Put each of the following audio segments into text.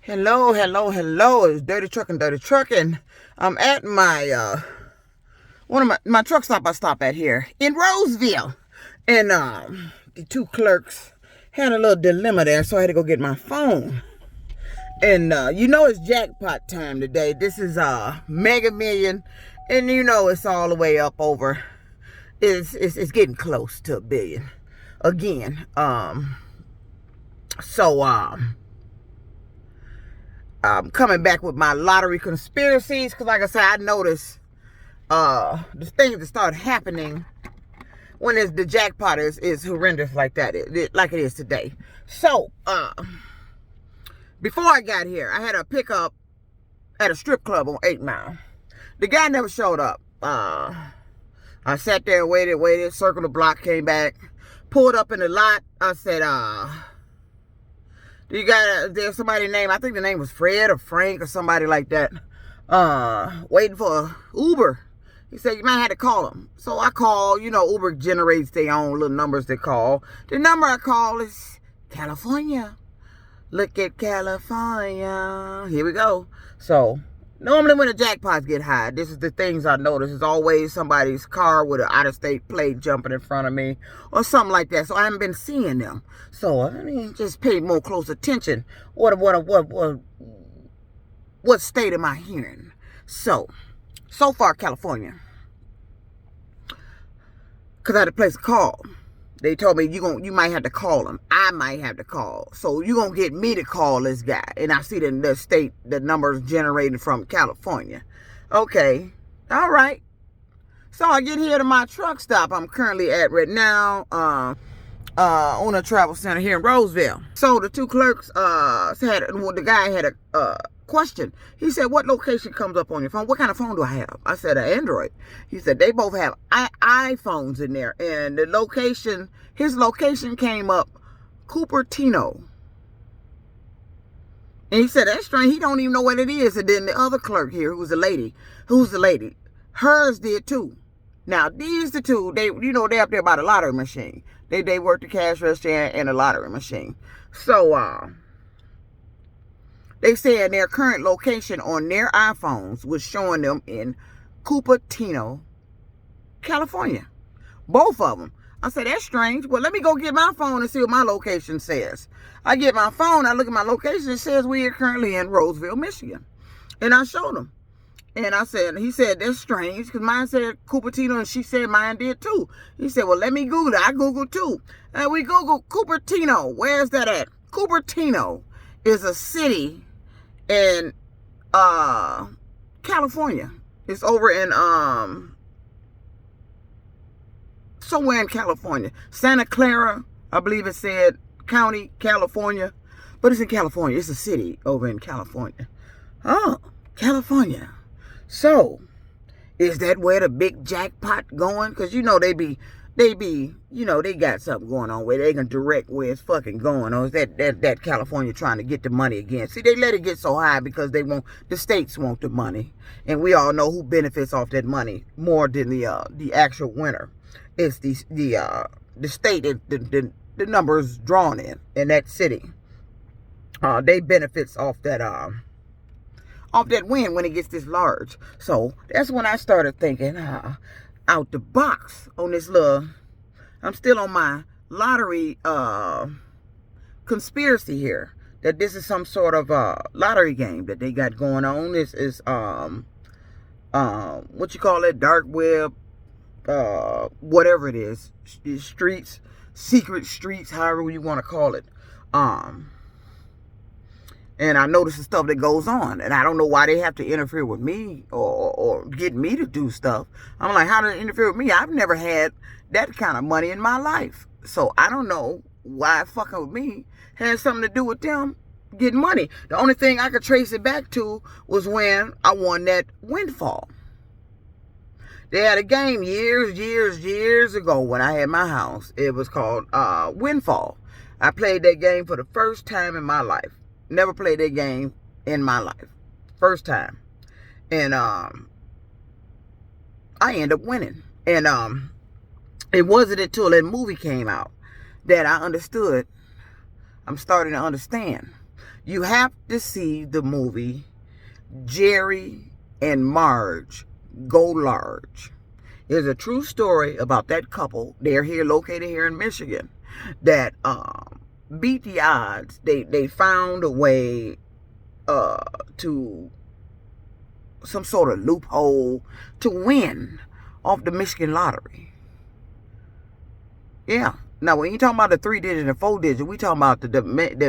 Hello, hello, hello. It's Dirty Trucking, Dirty Trucking. I'm at my one of my truck stop I stop at here in Roseville. And the two clerks had a little dilemma there, so I had to go get my phone. And it's jackpot time today. This is Mega Million, and it's all the way up over. It's getting close to $1 billion again. I'm coming back with my lottery conspiracies because, like I said, I noticed the things that start happening when the jackpot is horrendous like that, like it is today. So, before I got here, I had a pickup at a strip club on 8 Mile. The guy never showed up. I sat there, waited, circled the block, came back, pulled up in the lot. I said, there's somebody named, I think the name was Fred or Frank or somebody like that, waiting for an Uber. He said, you might have to call him. So I called. Uber generates their own little numbers to call. The number I call is California. Look at California. Here we go. So normally when the jackpots get high, this is the things I notice. It's always somebody's car with an out-of-state plate jumping in front of me or something like that. So I haven't been seeing them. So I mean, just pay more close attention. What state am I hearing? So far, California. Because I had a place to call. They told me you might have to call him. I might have to call. So you're going to get me to call this guy. And I see the numbers generated from California. Okay. All right. So I get here to my truck stop I'm currently at right now. On a travel center here in Roseville. So the two clerks the guy had a question. He said, what location comes up on your phone? What kind of phone do I have? I said, an Android. He said, they both have iPhones in there. And his location came up Cupertino. And he said, that's strange. He don't even know what it is. And then the other clerk here, who's the lady, hers did too. Now, these the two, they up there by the lottery machine. They work the cash register and the lottery machine. So, they said their current location on their iPhones was showing them in Cupertino, California. Both of them. I said, that's strange. Well, let me go get my phone and see what my location says. I get my phone, I look at my location, it says we are currently in Roseville, Michigan. And I showed him. And he said, that's strange, because mine said Cupertino, and she said mine did too. He said, well, let me Google it. I Googled too. And we Googled Cupertino. Where's that at? Cupertino is a city in California. It's over in somewhere in California. Santa Clara, I believe it said, County, California. But it's in California. It's a city over in California. Oh, California. So, is that where the big jackpot going? Because, they got something going on where they can direct where it's fucking going. Or is that California trying to get the money again? See, they let it get so high because the states want the money. And we all know who benefits off that money more than the actual winner. It's the state, the numbers drawn in that city. They benefits off that win when it gets this large. So that's when I started thinking out the box on this little. I'm still on my lottery conspiracy here, that this is some sort of lottery game that they got going on. This is what you call it, dark web, whatever it is, streets, secret streets, however you want to call it. And I notice the stuff that goes on. And I don't know why they have to interfere with me or get me to do stuff. I'm like, how did it interfere with me? I've never had that kind of money in my life. So I don't know why fucking with me has something to do with them getting money. The only thing I could trace it back to was when I won that windfall. They had a game years ago when I had my house. It was called Windfall. I played that game for the first time in my life. Never played that game in my life. First time. And I ended up winning. And it wasn't until that movie came out that I understood. I'm starting to understand. You have to see the movie Jerry and Marge Go Large. It's a true story about that couple. They're here, located here in Michigan, that beat the odds. They found a way to some sort of loophole to win off the Michigan lottery. Yeah. Now, when you talking about the 3-digit and 4-digit, we talking about the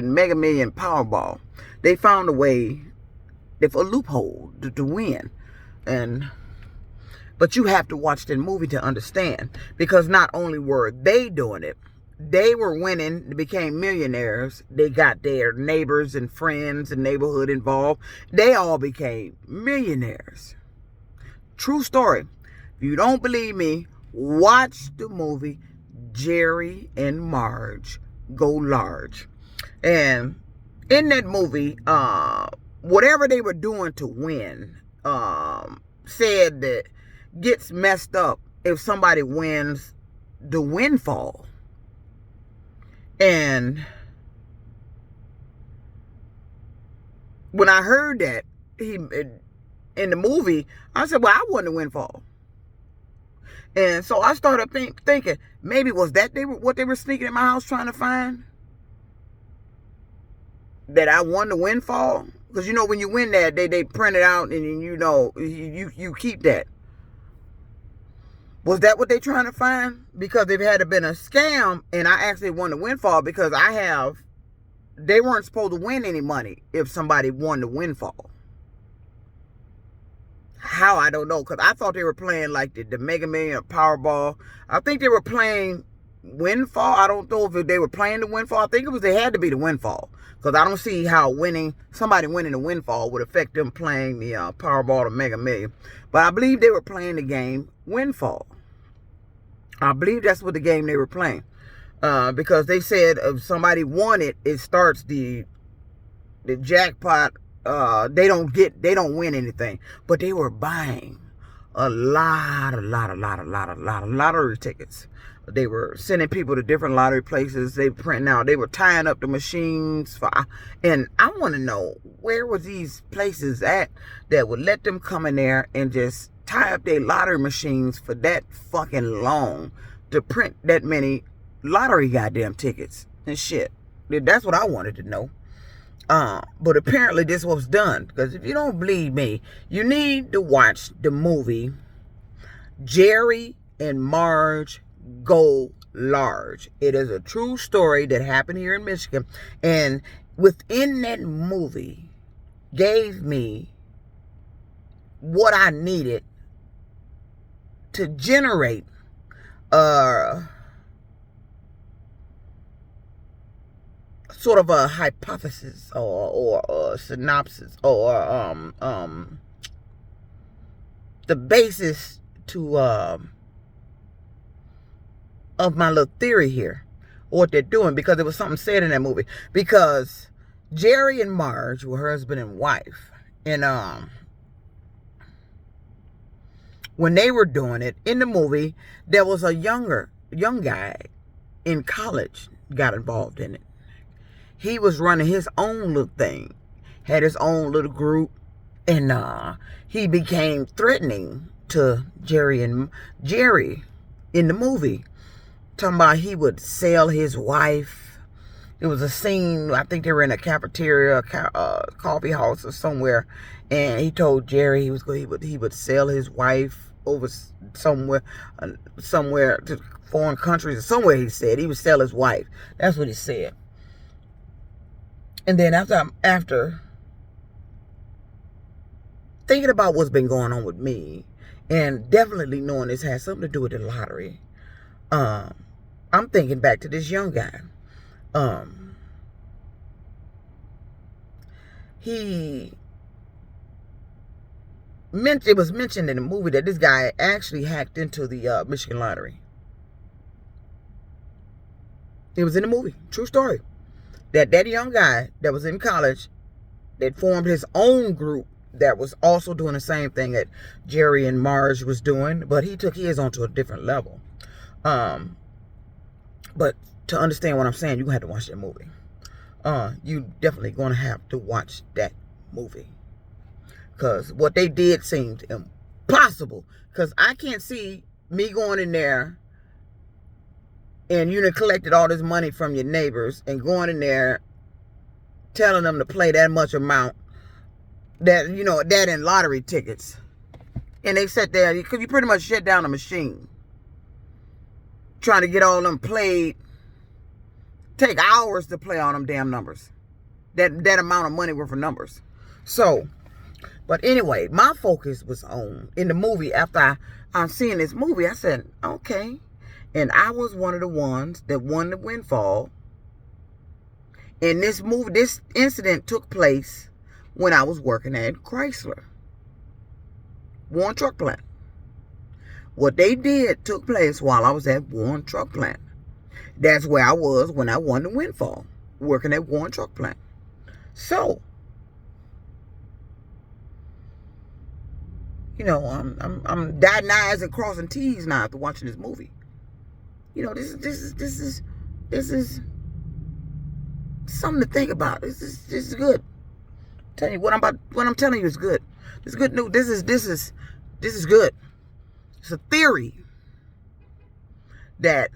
Mega Million Powerball. They found a way, a loophole to win. But you have to watch that movie to understand, because not only were they doing it, they were winning, they became millionaires. They got their neighbors and friends and neighborhood involved. They all became millionaires. True story. If you don't believe me, watch the movie Jerry and Marge Go Large. And in that movie, whatever they were doing to win, said that gets messed up if somebody wins the windfall. And when I heard that in the movie, I said, well, I won the windfall. And so I started thinking, maybe was that what they were sneaking in my house trying to find? That I won the windfall? Because, when you win that, they print it out and, you keep that. Was that what they trying to find? Because if it had been a scam and I actually won the windfall, because they weren't supposed to win any money if somebody won the windfall. How, I don't know, because I thought they were playing like the Mega Million Powerball. I think they were playing windfall. I don't know if they were playing the windfall. I think they had to be the windfall, because I don't see how somebody winning the windfall would affect them playing the Powerball or Mega Million. But I believe they were playing the game Windfall. I believe that's what the game they were playing, because they said if somebody won it, it starts the jackpot. They don't win anything, but they were buying a lot of lottery tickets. They were sending people to different lottery places. They printing out. They were tying up the machines and I want to know, where was these places at that would let them come in there and just tie up their lottery machines for that fucking long to print that many lottery goddamn tickets and shit. That's what I wanted to know. But apparently this was done, because if you don't believe me, you need to watch the movie Jerry and Marge Go Large. It is a true story that happened here in Michigan, and within that movie gave me what I needed to generate sort of a hypothesis or a synopsis or the basis to of my little theory here, or what they're doing, because there was something said in that movie. Because Jerry and Marge were husband and wife, and when they were doing it in the movie, there was a young guy in college got involved in it. He was running his own little thing, had his own little group, and he became threatening to Jerry in the movie. Talking about he would sell his wife. It was a scene, I think they were in a cafeteria, coffee house or somewhere, and he told Jerry he would sell his wife over somewhere to foreign countries or somewhere. He said he would sell his wife. That's what he said. And then after thinking about what's been going on with me, and definitely knowing this has something to do with the lottery, I'm thinking back to this young guy. It was mentioned in the movie that this guy actually hacked into the Michigan lottery. It was in the movie. True story. That young guy that was in college, that formed his own group that was also doing the same thing that Jerry and Marge was doing, but he took his on to a different level. But to understand what I'm saying, you have to watch that movie. you definitely gonna have to watch that movie, because what they did seemed impossible. Because I can't see me going in there and you done collected all this money from your neighbors and going in there telling them to play that much amount, that, you know, that in lottery tickets. And they sat there, because you pretty much shut down the machine. Trying to get all of them played. Take hours to play all them damn numbers. That amount of money worth of numbers. So, but anyway, my focus was on, in the movie, after I'm seeing this movie, I said, okay. And I was one of the ones that won the windfall. And this movie, this incident took place when I was working at Chrysler, Warren Truck Plant. What they did took place while I was at Warren Truck Plant. That's where I was when I won the windfall, working at Warren Truck Plant. So, you know, I'm dotting I's and crossing T's now after watching this movie. You know, this is something to think about. This is good. Tell you what I'm telling you is good. This is good news. This is good. It's a theory that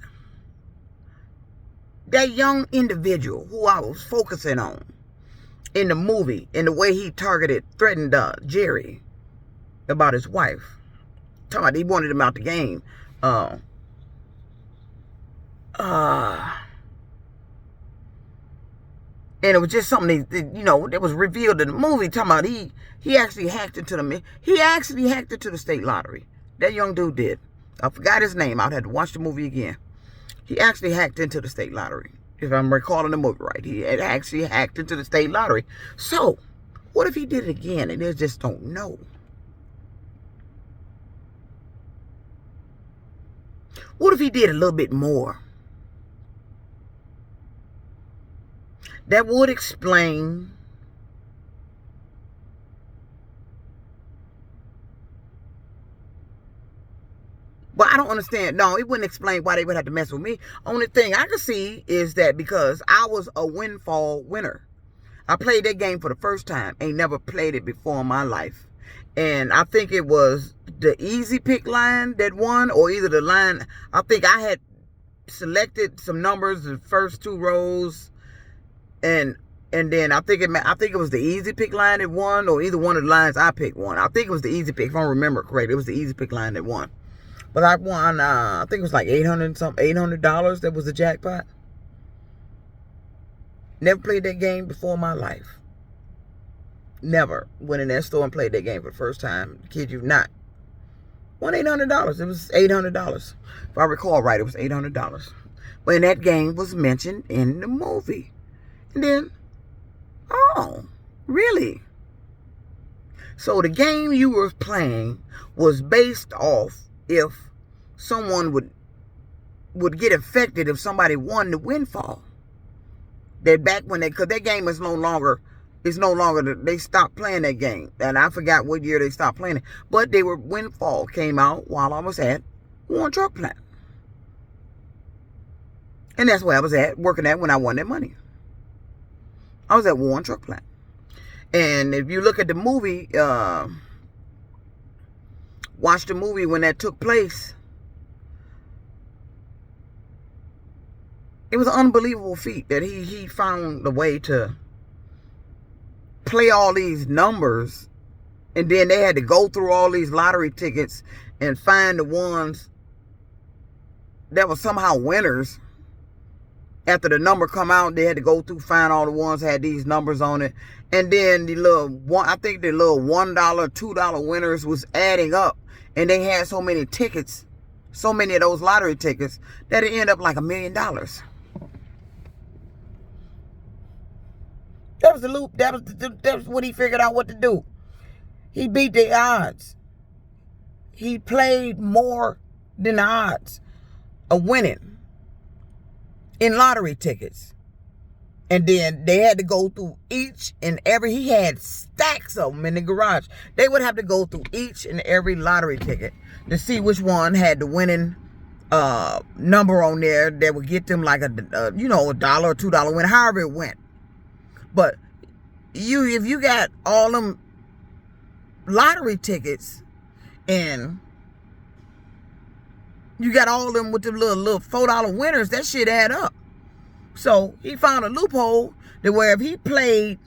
young individual who I was focusing on in the movie, in the way he threatened Jerry about his wife. Talking about he wanted him out the game. And it was just something that, you know, that was revealed in the movie. Talking about he actually hacked into the state lottery. That young dude did. I forgot his name. I'd have to watch the movie again. He actually hacked into the state lottery. If I'm recalling the movie right, he had actually hacked into the state lottery. So, what if he did it again and they just don't know? What if he did a little bit more? That would explain but I don't understand. No, it wouldn't explain why they would have to mess with me. Only thing I could see is that because I was a windfall winner. I played that game for the first time. Ain't never played it before in my life. And I think it was the easy pick line that won, or either the line. I think I had selected some numbers, the first two rows, and then I think it was the easy pick line that won, or either one of the lines I picked won. I think it was the easy pick, if I remember correctly. It was the easy pick line that won. But I won, I think it was like $800 that was the jackpot. Never played that game before in my life. Never went in that store and played that game for the first time. Kid you not. Won $800. It was $800. If I recall right, it was $800. When that game was mentioned in the movie. And then, oh, really? So the game you were playing was based off if someone would get affected if somebody won the windfall. That back when because that game is no longer, they stopped playing that game. And I forgot what year they stopped playing it. But windfall came out while I was at Warren Truck Plant. And that's where I was working at when I won that money. I was at Warren Truck Plant. And if you look at the movie, watch the movie when that took place, it was an unbelievable feat that he found a way to play all these numbers, and then they had to go through all these lottery tickets and find the ones that were somehow winners. After the number come out, they had to go through, find all the ones that had these numbers on it. And then I think the little $1, $2 winners was adding up. And they had so many tickets, so many of those lottery tickets, that it ended up like $1 million. That was the loop. That was what he figured out what to do. He beat the odds. He played more than the odds of winning in lottery tickets. And then they had to go through each and every, he had stacks of them in the garage. They would have to go through each and every lottery ticket to see which one had the winning number on there that would get them like $1 or $2 win, however it went. But if you got all them lottery tickets and you got all them with the little $4 winners, that shit add up. So he found a loophole that where if he played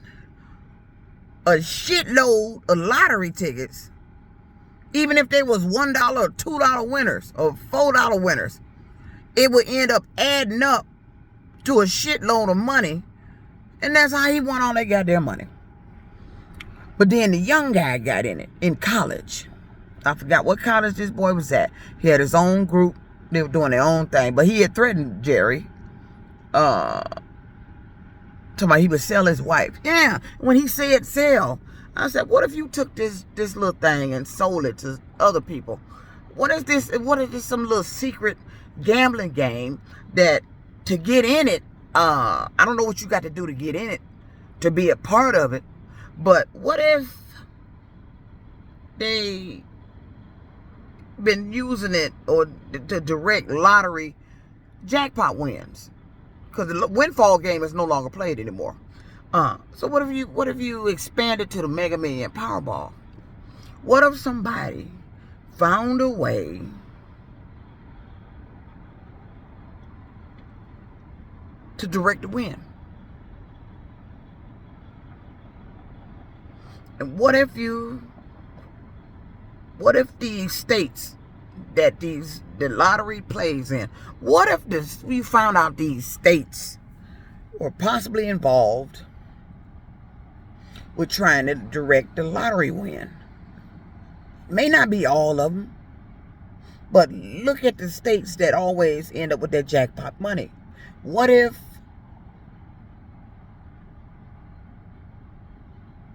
a shitload of lottery tickets, even if they was $1 or $2 winners or $4 winners, it would end up adding up to a shitload of money. And that's how he won all that goddamn money. But then the young guy got in it in college. I forgot what college this boy was at. He had his own group. They were doing their own thing. But he had threatened Jerry. Talking about he would sell his wife. Yeah, when he said sell, I said, what if you took this little thing and sold it to other people? What is this? What is this? Some little secret gambling game that to get in it, I don't know what you got to do to get in it, to be a part of it. But what if they been using it or to direct lottery jackpot wins? Because the windfall game is no longer played anymore. So what if you expanded to the Mega Million Powerball? What if somebody found a way to direct the win? And what if these states that the lottery plays in, what if we found out these states were possibly involved with trying to direct the lottery win? May not be all of them, but look at the states that always end up with their jackpot money. What if,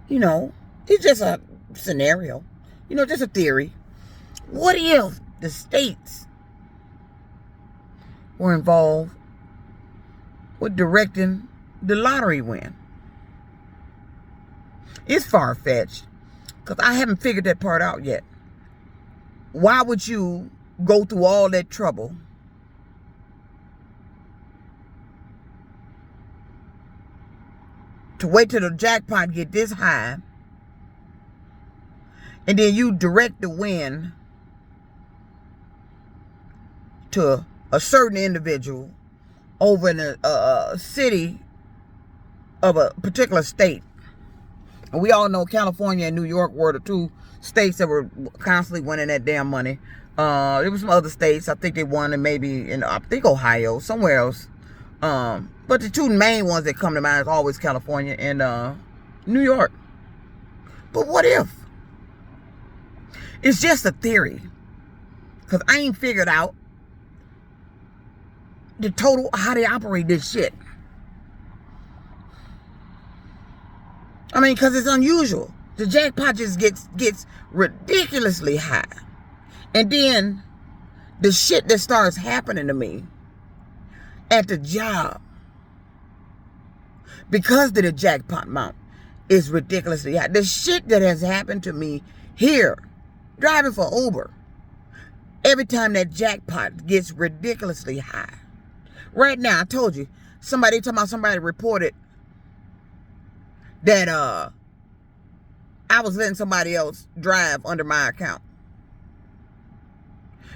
it's just a scenario, just a theory. What if the states were involved with directing the lottery win? It's far-fetched because I haven't figured that part out yet. Why would you go through all that trouble to wait till the jackpot get this high and then you direct the win to a certain individual over in a city of a particular state? And we all know California and New York were the two states that were constantly winning that damn money. There was some other states. I think they won, and maybe in Ohio, somewhere else. But the two main ones that come to mind is always California and New York. But what if? It's just a theory. Because I ain't figured out the total how they operate this shit. I mean, because it's unusual. The jackpot just gets ridiculously high. And then the shit that starts happening to me at the job, because of the jackpot amount, is ridiculously high. The shit that has happened to me here, driving for Uber, every time that jackpot gets ridiculously high. Right now, I told you, somebody reported that I was letting somebody else drive under my account.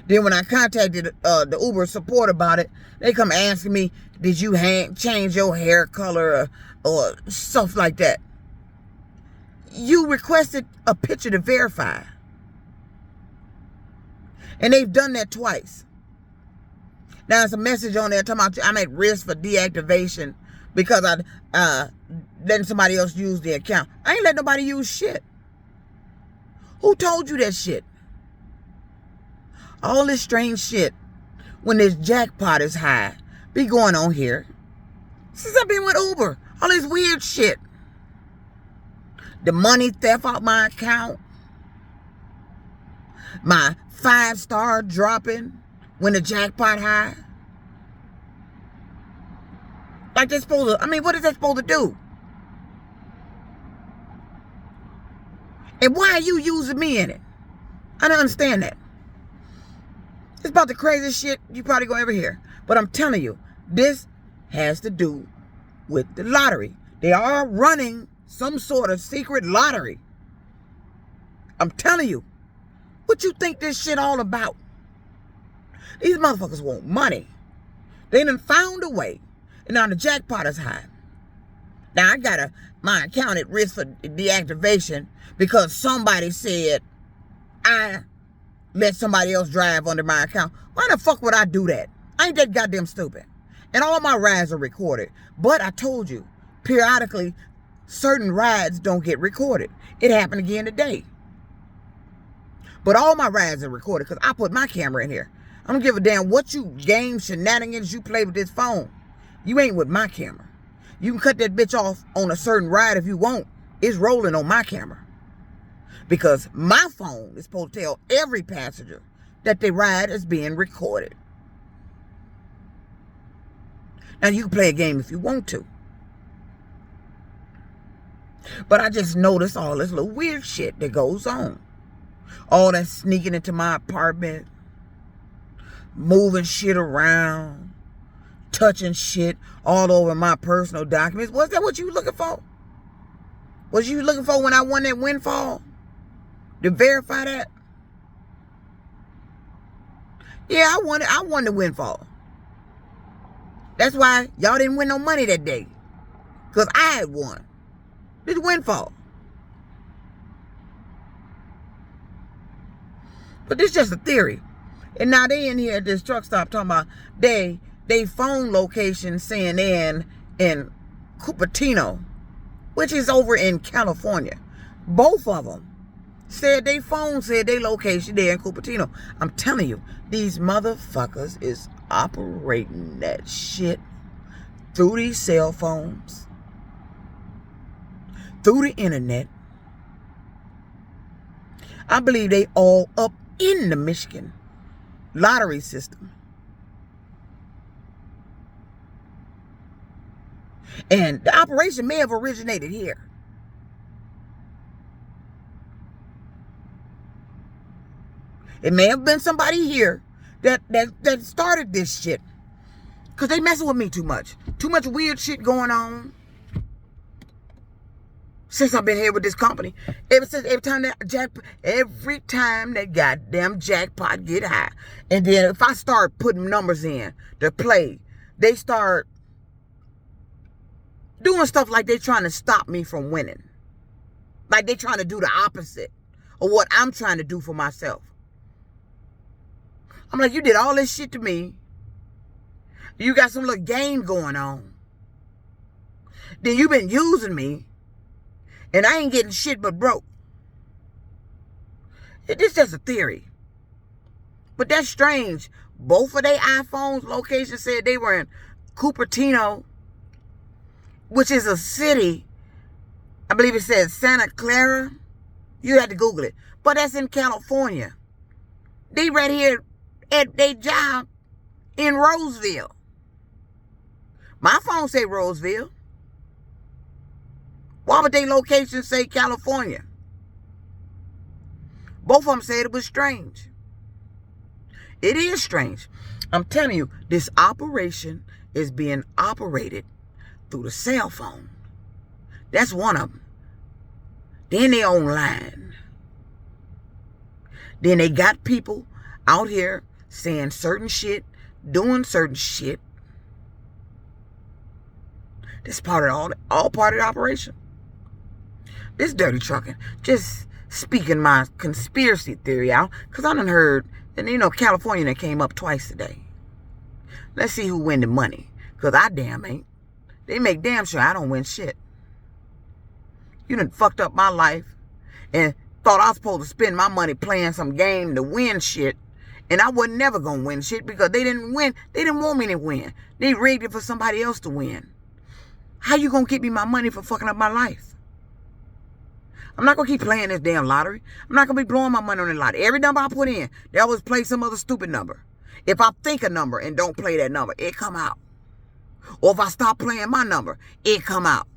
Then when I contacted the Uber support about it, they come asking me, did you change your hair color or stuff like that? You requested a picture to verify. And they've done that twice. Now there's a message on there talking about I'm at risk for deactivation because I letting somebody else use the account. I ain't letting nobody use shit. Who told you that shit? All this strange shit when this jackpot is high be going on here since I've been with Uber. All this weird shit. The money theft out my account. My 5-star dropping when the jackpot high. Like they're supposed to, what is that supposed to do? And why are you using me in it? I don't understand that. It's about the craziest shit you probably gonna ever hear. But I'm telling you, this has to do with the lottery. They are running some sort of secret lottery. I'm telling you. What you think this shit all about? These motherfuckers want money. They done found a way. And now the jackpot is high. Now I got my account at risk for deactivation because somebody said I let somebody else drive under my account. Why the fuck would I do that? I ain't that goddamn stupid. And all my rides are recorded. But I told you, periodically, certain rides don't get recorded. It happened again today. But all my rides are recorded because I put my camera in here. I don't give a damn what you game shenanigans you play with this phone. You ain't with my camera. You can cut that bitch off on a certain ride if you want. It's rolling on my camera. Because my phone is supposed to tell every passenger that their ride is being recorded. Now you can play a game if you want to. But I just noticed all this little weird shit that goes on. All that sneaking into my apartment, moving shit around, touching shit all over my personal documents. Was that what you were looking for? Was you looking for when I won that windfall? To verify that? Yeah, I won the windfall. That's why y'all didn't win no money that day. Because I had won. This windfall. But this is just a theory. And now they in here at this truck stop talking about they phone location saying they in Cupertino, which is over in California. Both of them said they phone said they location there in Cupertino. I'm telling you, these motherfuckers is operating that shit through these cell phones, through the internet. I believe they all up in the Michigan lottery system. And the operation may have originated here. It may have been somebody here that started this shit. Because they messing with me too much. Too much weird shit going on. Since I've been here with this company. Every time that goddamn jackpot get high. And then if I start putting numbers in to play, they start doing stuff like they're trying to stop me from winning. Like they're trying to do the opposite of what I'm trying to do for myself. I'm like, you did all this shit to me. You got some little game going on. Then you've been using me. And I ain't getting shit but broke. It's just a theory. But that's strange. Both of their iPhones locations said they were in Cupertino, which is a city. I believe it says Santa Clara. You had to Google it. But that's in California. They right here at their job in Roseville. My phone say Roseville. Why would they location say California? Both of them said it was strange. It is strange. I'm telling you, this operation is being operated through the cell phone. That's one of them. Then they online. Then they got people out here saying certain shit, doing certain shit. That's part of all part of the operation. This dirty trucking, just speaking my conspiracy theory out, because I done heard, and California that came up twice today. Let's see who win the money, because I damn ain't. They make damn sure I don't win shit. You done fucked up my life and thought I was supposed to spend my money playing some game to win shit, and I wasn't never going to win shit because they didn't win. They didn't want me to win. They rigged it for somebody else to win. How you going to give me my money for fucking up my life? I'm not going to keep playing this damn lottery. I'm not going to be blowing my money on the lottery. Every number I put in, they always play some other stupid number. If I think a number and don't play that number, it come out. Or if I stop playing my number, it come out.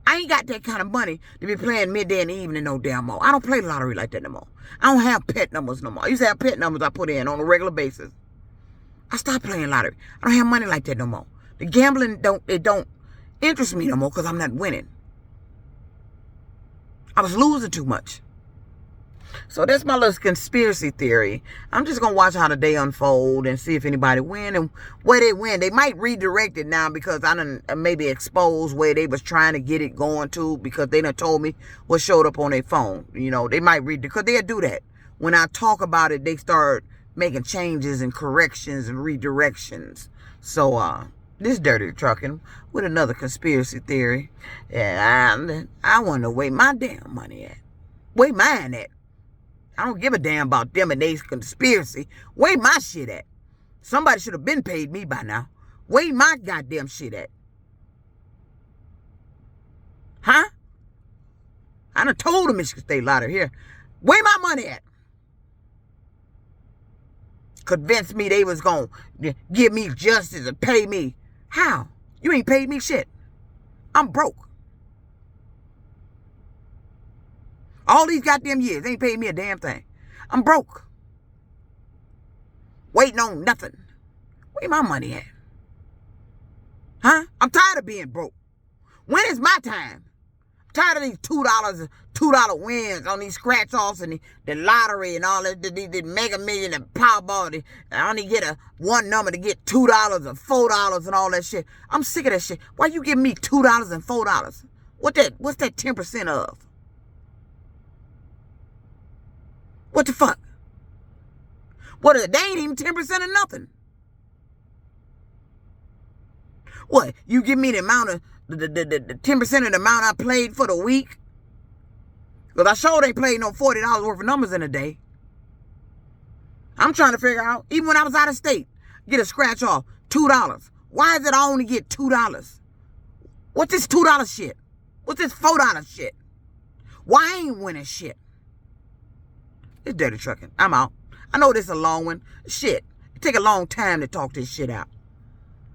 I ain't got that kind of money to be playing midday in the evening no damn more. I don't play lottery like that no more. I don't have pet numbers no more. I used to have pet numbers I put in on a regular basis. I stopped playing lottery. I don't have money like that no more. The gambling, it interest me no more because I'm not winning. I was losing too much. So that's my little conspiracy theory. I'm just going to watch how the day unfold and see if anybody win and where they win. They might redirect it now because I done maybe exposed where they was trying to get it going to, because they done told me what showed up on their phone. You know, they might because they'll do that. When I talk about it, they start making changes and corrections and redirections. So, this Dirty Trucking with another conspiracy theory. And I want to where my damn money at. Where mine at? I don't give a damn about them and they conspiracy. Where my shit at? Somebody should have been paid me by now. Where my goddamn shit at? Huh? I done told the Michigan State Lottery here. Where my money at? Convinced me they was going to give me justice and pay me. How? You ain't paid me shit. I'm broke. All these goddamn years, they ain't paid me a damn thing. I'm broke. Waiting on nothing. Where my money at? Huh? I'm tired of being broke. When is my time? I'm tired of these $2 wins on these scratch-offs and the lottery and all that, the Mega Million and Powerball. I only get one number to get $2 or $4 and all that shit. I'm sick of that shit. Why you give me $2 and $4? What's that 10% of? What the fuck? They ain't even 10% of nothing. What? You give me the amount of the 10% of the amount I played for the week? Because I sure ain't played no $40 worth of numbers in a day. I'm trying to figure out, even when I was out of state, get a scratch off, $2. Why is it I only get $2? What's this $2 shit? What's this $4 shit? Why I ain't winning shit? It's Dirty Trucking. I'm out. I know this is a long one. Shit. It take a long time to talk this shit out.